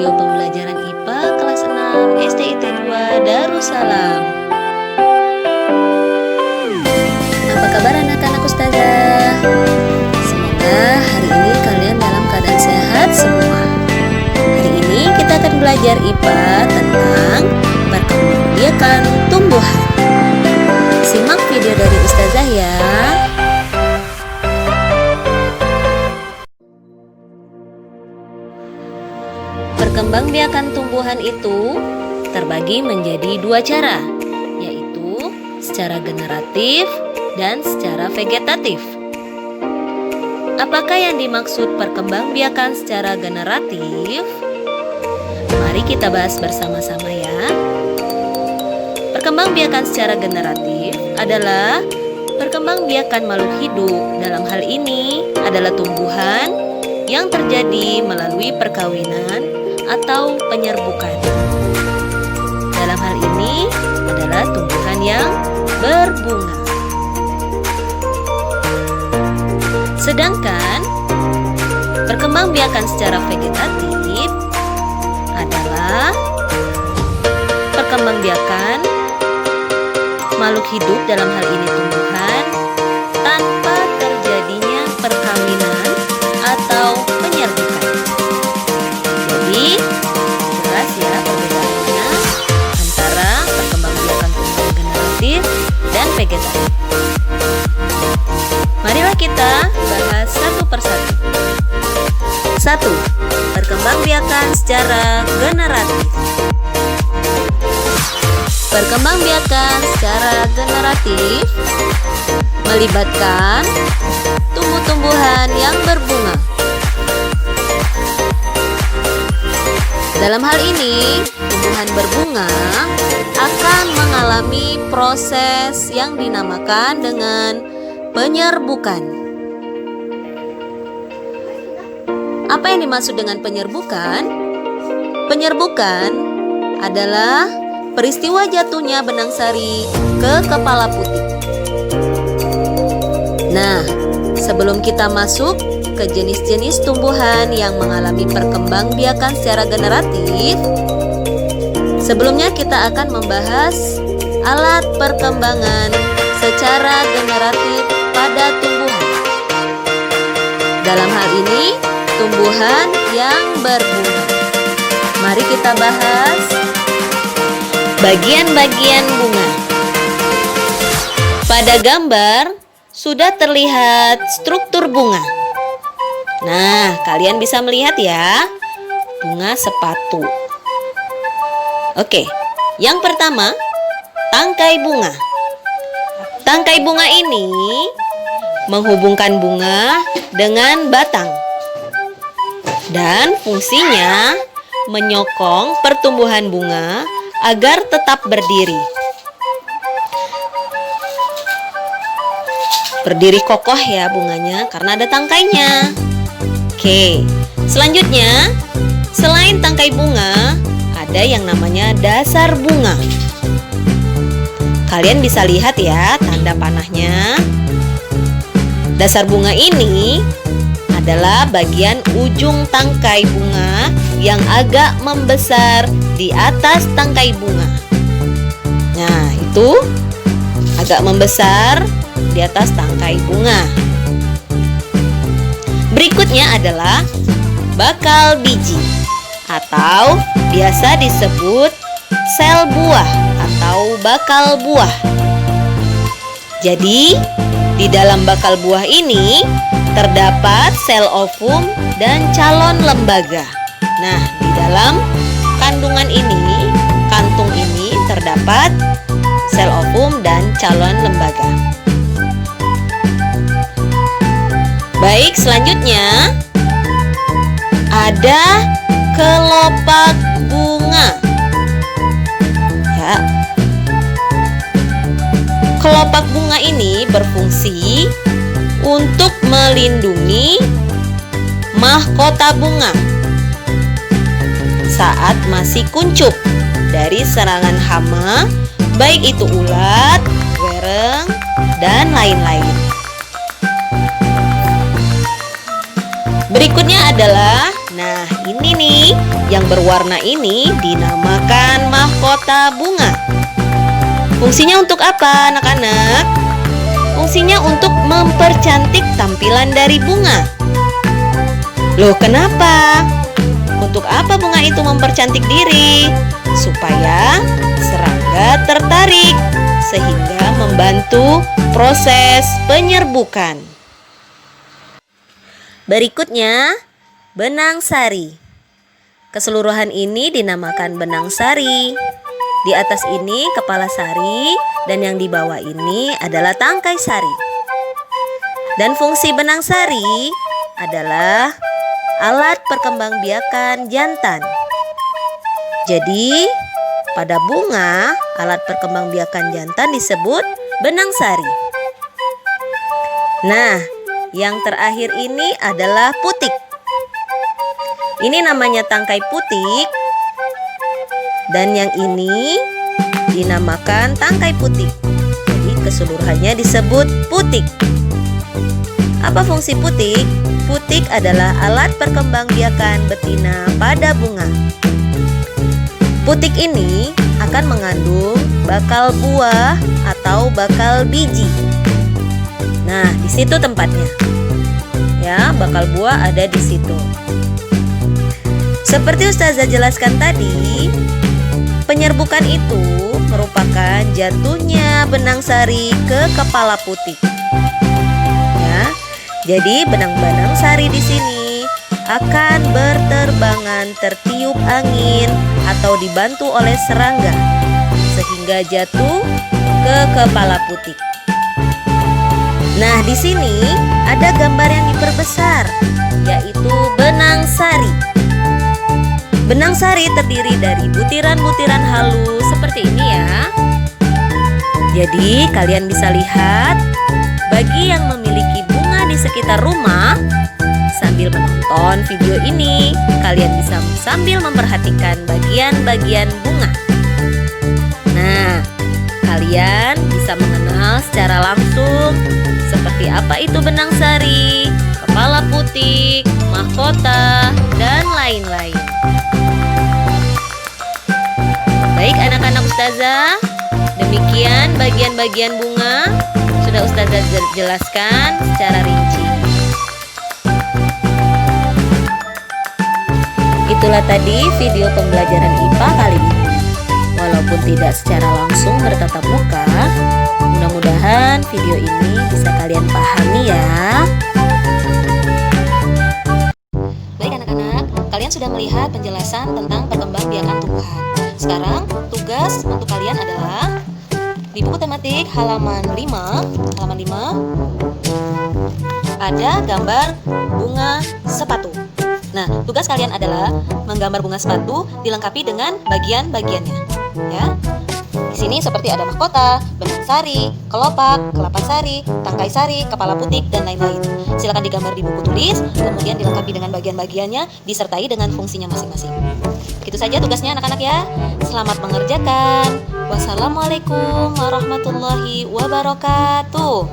video pembelajaran IPA kelas 6 SDIT 2 Darussalam. Apa kabar anak-anak Ustazah? Semoga hari ini kalian dalam keadaan sehat semua. Hari ini kita akan belajar IPA tentang perkembangbiakan tumbuhan. Simak video dari Ustazah ya. Perkembangbiakan tumbuhan itu terbagi menjadi dua cara, yaitu secara generatif dan secara vegetatif. Apakah yang dimaksud perkembangbiakan secara generatif? Mari kita bahas bersama-sama ya. Perkembangbiakan secara generatif adalah perkembangbiakan makhluk hidup. Dalam hal ini adalah tumbuhan yang terjadi melalui perkawinan atau penyerbukan. Dalam hal ini adalah tumbuhan yang berbunga. Sedangkan perkembangbiakan secara vegetatif adalah perkembangbiakan makhluk hidup, dalam hal ini tumbuhan, tanpa terjadinya perkawinan atau penyerbukan. Jadi jelas ya perbedaannya antara perkembangbiakan tumbuhan generatif dan vegetatif. Marilah kita bahas satu persatu. 1. Perkembangbiakan secara generatif. Perkembangbiakan secara generatif melibatkan tumbuh-tumbuhan yang berbunga. Dalam hal ini, tumbuhan berbunga akan mengalami proses yang dinamakan dengan penyerbukan. Apa yang dimaksud dengan penyerbukan? Penyerbukan adalah peristiwa jatuhnya benang sari ke kepala putih. Nah, sebelum kita masuk ke jenis-jenis tumbuhan yang mengalami perkembangbiakan secara generatif, sebelumnya kita akan membahas alat perkembangan secara generatif pada tumbuhan. Dalam hal ini, tumbuhan yang berbunga. Mari kita bahas bagian-bagian bunga. Pada gambar sudah terlihat struktur bunga. Nah, kalian bisa melihat ya, bunga sepatu. Oke, yang pertama, tangkai bunga. Tangkai bunga ini menghubungkan bunga dengan batang. Dan fungsinya menyokong pertumbuhan bunga agar tetap berdiri. Berdiri kokoh ya bunganya karena ada tangkainya. Oke, selanjutnya selain tangkai bunga, ada yang namanya dasar bunga. Kalian bisa lihat ya tanda panahnya. Dasar bunga ini adalah bagian ujung tangkai bunga yang agak membesar di atas tangkai bunga. Nah, itu agak membesar di atas tangkai bunga. Berikutnya adalah bakal biji atau biasa disebut sel buah atau bakal buah. Jadi, di dalam bakal buah ini terdapat sel ovum dan calon lembaga. Nah, di dalam kandungan ini, kantung ini terdapat sel ovum dan calon lembaga. Baik, selanjutnya ada kelopak bunga. Ya. Kelopak bunga ini berfungsi untuk melindungi mahkota bunga saat masih kuncup dari serangan hama, baik itu ulat, wereng, dan lain-lain. Berikutnya adalah, nah ini nih, sari yang berwarna ini dinamakan mahkota bunga. Fungsinya untuk apa, anak-anak? Fungsinya untuk mempercantik tampilan dari bunga. Loh, kenapa? Untuk apa bunga itu mempercantik diri? Supaya serangga tertarik, sehingga membantu proses penyerbukan. Berikutnya, benang sari. Keseluruhan ini dinamakan benang sari. Di atas ini kepala sari dan yang di bawah ini adalah tangkai sari. Dan fungsi benang sari adalah alat perkembangbiakan jantan. Jadi, pada bunga, alat perkembangbiakan jantan disebut benang sari. Nah, yang terakhir ini adalah putik. Ini namanya tangkai putik. Dan yang ini dinamakan tangkai putik. Jadi keseluruhannya disebut putik. Apa fungsi putik? Putik adalah alat perkembangbiakan betina pada bunga. Putik ini akan mengandung bakal buah atau bakal biji. Nah, di situ tempatnya. Ya, bakal buah ada di situ. Seperti Ustazah jelaskan tadi, penyerbukan itu merupakan jatuhnya benang sari ke kepala putik. Ya, jadi benang-benang sari di sini akan berterbangan tertiup angin atau dibantu oleh serangga sehingga jatuh ke kepala putik. Nah, di sini ada gambar yang diperbesar, yaitu benang sari. Benang sari terdiri dari butiran-butiran halus seperti ini ya. Jadi kalian bisa lihat, bagi yang memiliki bunga di sekitar rumah, sambil menonton video ini, kalian bisa sambil memperhatikan bagian-bagian bunga. Nah, kalian bisa mengenal secara langsung seperti apa itu benang sari, kepala putik, mahkota, dan lain-lain. Baik anak-anak Ustazah, demikian bagian-bagian bunga sudah Ustazah jelaskan secara rinci. Itulah tadi video pembelajaran IPA kali ini. Walaupun tidak secara langsung bertatap muka, mudah-mudahan video ini bisa kalian pahami ya. Baik anak-anak, kalian sudah melihat penjelasan tentang perkembangbiakan tumbuhan. Sekarang tugas untuk kalian adalah di buku tematik halaman 5 ada gambar bunga sepatu. Nah, tugas kalian adalah menggambar bunga sepatu dilengkapi dengan bagian-bagiannya. Ya. Di sini seperti ada mahkota, benang sari, kelopak, kelapa sari, tangkai sari, kepala putik, dan lain-lain. Silakan digambar di buku tulis, kemudian dilengkapi dengan bagian-bagiannya, disertai dengan fungsinya masing-masing. Itu saja tugasnya anak-anak ya. Selamat mengerjakan. Wassalamualaikum warahmatullahi wabarakatuh.